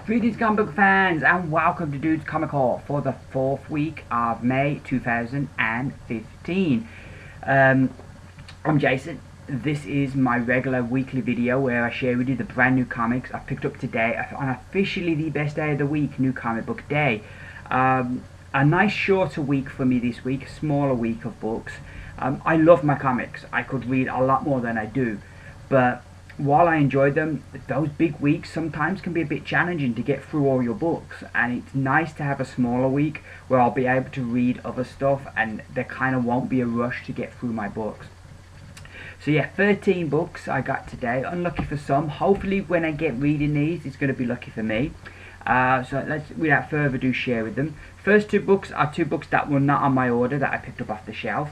Greetings comic book fans and welcome to Dude's Comic Haul for the 4th week of May 2015. I'm Jason. This is my regular weekly video where I share with you the brand new comics I picked up today on officially the best day of the week, New Comic Book Day. A nice shorter week for me this week, a smaller week of books. I love my comics. I could read a lot more than I do, but while I enjoy them, those big weeks sometimes can be a bit challenging to get through all your books, and it's nice to have a smaller week where I'll be able to read other stuff and there kind of won't be a rush to get through my books. So yeah, 13 books I got today. Unlucky for some. Hopefully when I get reading these, it's going to be lucky for me. So let's, without further ado, share with them. First two books are two books that were not on my order that I picked up off the shelf.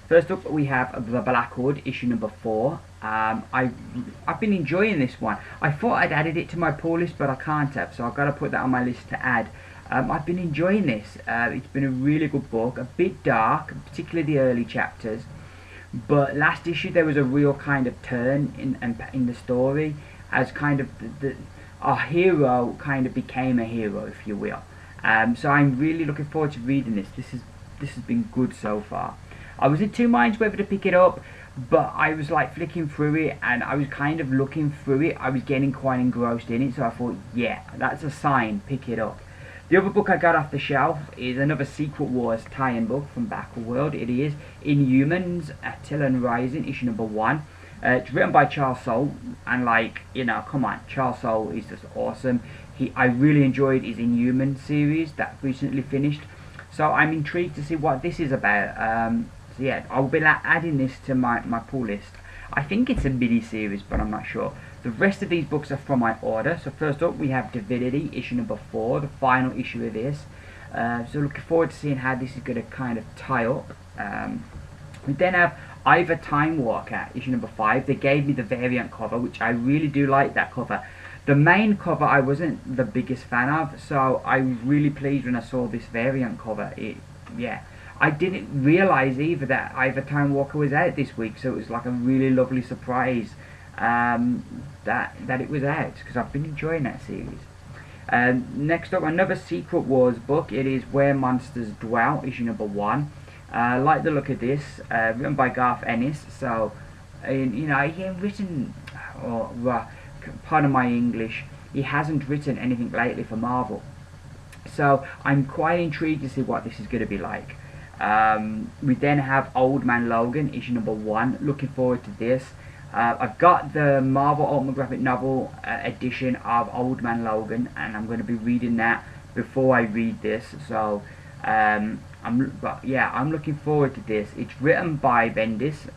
First up, we have The Black Hood, issue number 4. I've been enjoying this one. I thought I'd added it to my pull list, but I can't have, so I've got to put that on my list to add. I've been enjoying this. It's been a really good book, a bit dark, particularly the early chapters. But last issue there was a real kind of turn in the story, as kind of our hero kind of became a hero, if you will. So I'm really looking forward to reading this. This has been good so far. I was in two minds whether to pick it up, but I was like flicking through it and I was kind of looking through it. I was getting quite engrossed in it, so I thought, yeah, that's a sign, pick it up. The other book I got off the shelf is another Secret Wars tie-in book from Battleworld. It is Inhumans, Attilan Rising, issue number 1. It's written by Charles Soule, and like, you know, come on, Charles Soule is just awesome. I really enjoyed his Inhuman series that recently finished, so I'm intrigued to see what this is about. So yeah, I'll be adding this to my pull list. I think it's a mini-series, but I'm not sure. The rest of these books are from my order. So first up, we have Divinity, issue number 4, the final issue of this. So looking forward to seeing how this is going to kind of tie up. We then have Ivor Timewalker, issue number 5. They gave me the variant cover, which I really do like that cover. The main cover I wasn't the biggest fan of, so I was really pleased when I saw this variant cover. Yeah. I didn't realise either that Ivor Timewalker was out this week, so it was like a really lovely surprise that it was out, because I've been enjoying that series. Next up, another Secret Wars book. It is Where Monsters Dwell, issue number 1. I like the look of this, written by Garth Ennis. So, you know, he ain't written, pardon my English, he hasn't written anything lately for Marvel. So I'm quite intrigued to see what this is going to be like. We then have Old Man Logan, issue number 1. Looking forward to this. I've got the Marvel Ultimate Graphic Novel edition of Old Man Logan, and I'm going to be reading that before I read this. So I'm looking forward to this. It's written by Bendis.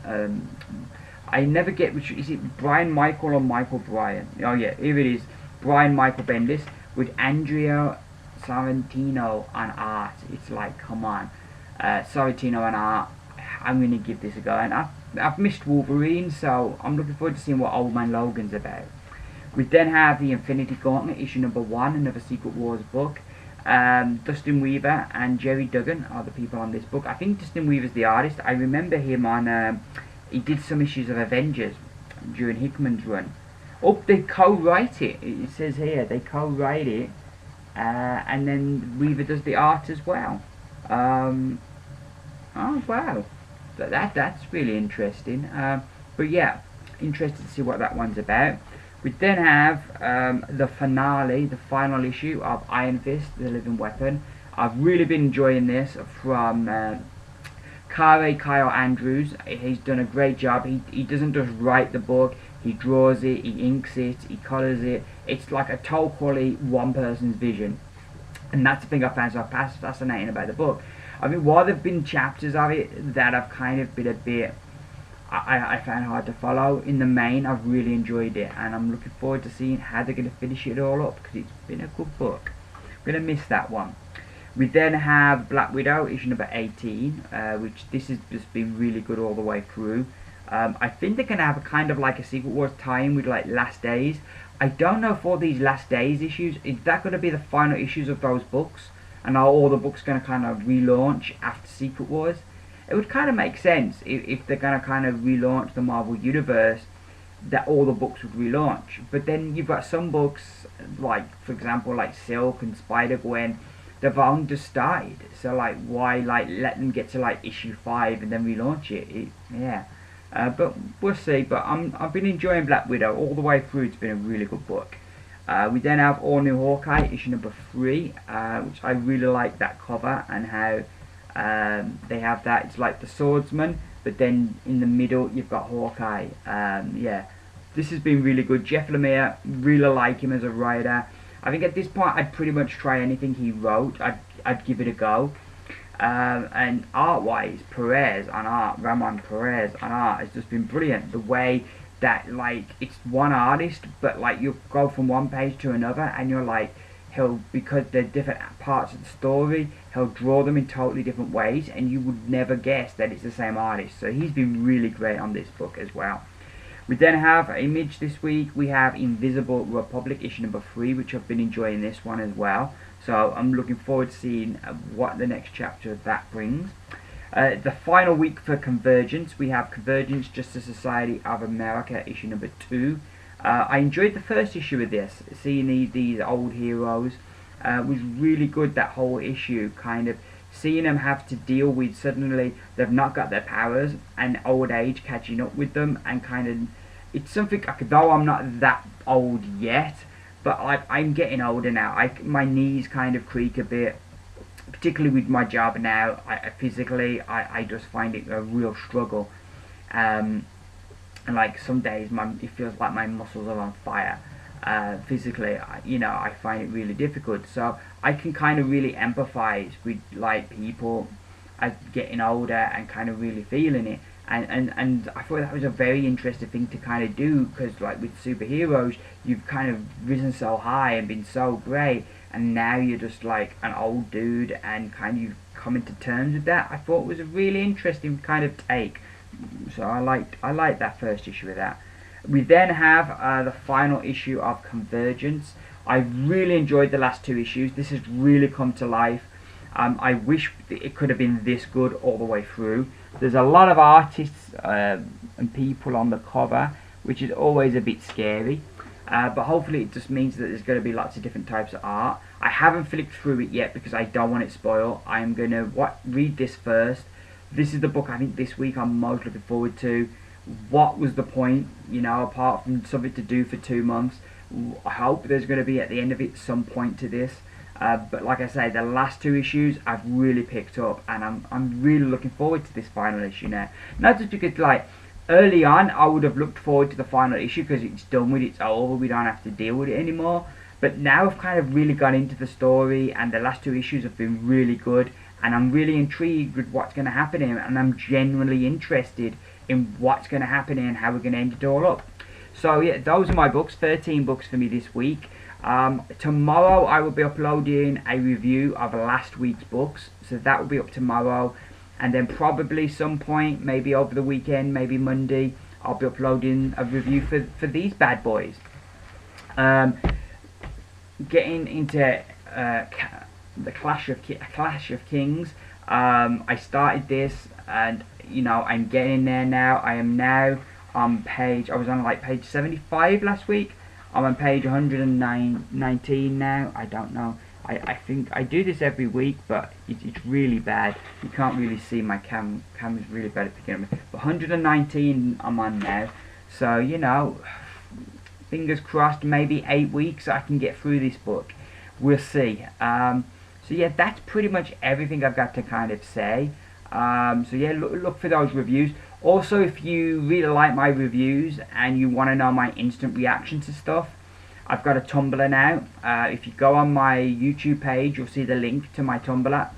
I never get which is it, Brian Michael or Michael Brian? Oh yeah, here it is, Brian Michael Bendis with Andrea Sorrentino on art. It's like, come on. Sorrentino and art. I'm going to give this a go, and I've missed Wolverine, so I'm looking forward to seeing what Old Man Logan's about. We then have the Infinity Gauntlet, issue number 1, another Secret Wars book. Dustin Weaver and Jerry Duggan are the people on this book. I think Dustin Weaver's the artist. I remember him on, he did some issues of Avengers during Hickman's run. Oh, they co-write it. It says here, they co-write it, and then Weaver does the art as well. Oh wow, that's really interesting. But yeah, interested to see what that one's about. We then have the finale, the final issue of Iron Fist, The Living Weapon. I've really been enjoying this from Kyle Andrews. He's done a great job. He doesn't just write the book, he draws it, he inks it, he colours it. It's like a totally one person's vision. And that's the thing I found so fascinating about the book. I mean, while there have been chapters of it that have kind of been a bit, I found hard to follow, in the main I've really enjoyed it, and I'm looking forward to seeing how they're going to finish it all up, because it's been a good book. I'm going to miss that one. We then have Black Widow, issue number 18, which this has just been really good all the way through. I think they're going to have a kind of like a Secret Wars tie-in with like Last Days. I don't know if all these Last Days issues, is that going to be the final issues of those books? And are all the books going to kind of relaunch after Secret Wars? It would kind of make sense if they're going to kind of relaunch the Marvel Universe that all the books would relaunch. But then you've got some books, like for example, like Silk and Spider-Gwen, they've only just started. So like, why like let them get to like issue 5 and then relaunch it? Yeah. But we'll see. But I've been enjoying Black Widow all the way through. It's been a really good book. We then have All New Hawkeye, issue number 3, which I really like that cover and how they have that. It's like the swordsman, but then in the middle you've got Hawkeye. Yeah, this has been really good. Jeff Lemire, really like him as a writer. I think at this point I'd pretty much try anything he wrote. I'd give it a go. And art-wise, Ramon Perez on art has just been brilliant. The way that like it's one artist, but like you go from one page to another, and you're like, because they're different parts of the story, he'll draw them in totally different ways, and you would never guess that it's the same artist. So he's been really great on this book as well. We then have Image this week. We have Invisible Republic issue number 3, which I've been enjoying this one as well. So I'm looking forward to seeing what the next chapter of that brings. The final week for Convergence, we have Convergence Justice Society of America issue number 2. I enjoyed the first issue of this, seeing these old heroes. Was really good, that whole issue, kind of seeing them have to deal with suddenly they've not got their powers and old age catching up with them, and kind of it's something, though I'm not that old yet, but I'm getting older now. My knees kind of creak a bit, particularly with my job now. Physically I just find it a real struggle, and like some days it feels like my muscles are on fire. Physically, I find it really difficult. So I can kind of really empathize with like people as getting older and kind of really feeling it. And I thought that was a very interesting thing to kind of do, because like with superheroes, you've kind of risen so high and been so great, and now you're just like an old dude, and kind of you've come into terms with that. I thought it was a really interesting kind of take. So I liked that first issue of that. We then have the final issue of Convergence. I really enjoyed the last 2 issues. This has really come to life. I wish it could have been this good all the way through. There's a lot of artists and people on the cover, which is always a bit scary. But hopefully it just means that there's going to be lots of different types of art. I haven't flicked through it yet because I don't want it spoiled. I'm going to read this first. This is the book I think this week I'm most looking forward to. What was the point, apart from something to do for 2 months? I hope there's going to be at the end of it some point to this. But like I say, the last 2 issues I've really picked up, and I'm really looking forward to this final issue now. Not just because like early on I would have looked forward to the final issue because it's done with, it's over, we don't have to deal with it anymore. But now I've kind of really got into the story, and the last 2 issues have been really good, and I'm really intrigued with what's going to happen in it, and I'm genuinely interested in what's going to happen and how we're going to end it all up. So yeah, those are my books. 13 books for me this week. Tomorrow I will be uploading a review of last week's books, so that will be up tomorrow, and then probably some point, maybe over the weekend, maybe Monday, I'll be uploading a review for these bad boys. Getting into the Clash of Kings. I started this, and I'm getting there now. I am now on page, I was on like page 75 last week. I'm on page 119 now. I don't know. I think I do this every week, but it's really bad. You can't really see my camera's really bad at picking up. But 119 I'm on now. So, fingers crossed, maybe 8 weeks I can get through this book. We'll see. So yeah, that's pretty much everything I've got to kind of say. So yeah, look for those reviews. Also, if you really like my reviews and you want to know my instant reaction to stuff, I've got a Tumblr now. If you go on my YouTube page, you'll see the link to my Tumblr.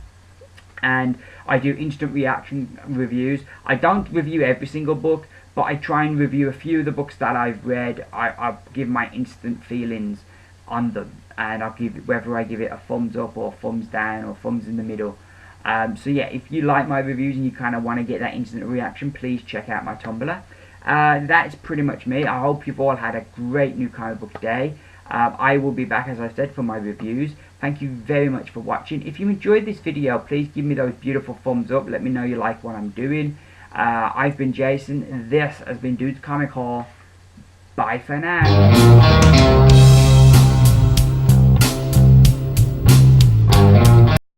And I do instant reaction reviews. I don't review every single book, but I try and review a few of the books that I've read. I'll give my instant feelings on them, and I'll give it, whether I give it a thumbs up or thumbs down or thumbs in the middle. So yeah, if you like my reviews and you kind of want to get that instant reaction, please check out my Tumblr. That's pretty much me. I hope you've all had a great new comic book day. I will be back, as I said, for my reviews. Thank you very much for watching. If you enjoyed this video, please give me those beautiful thumbs up. Let me know you like what I'm doing. I've been Jason. This has been Dude's Comic Haul. Bye for now.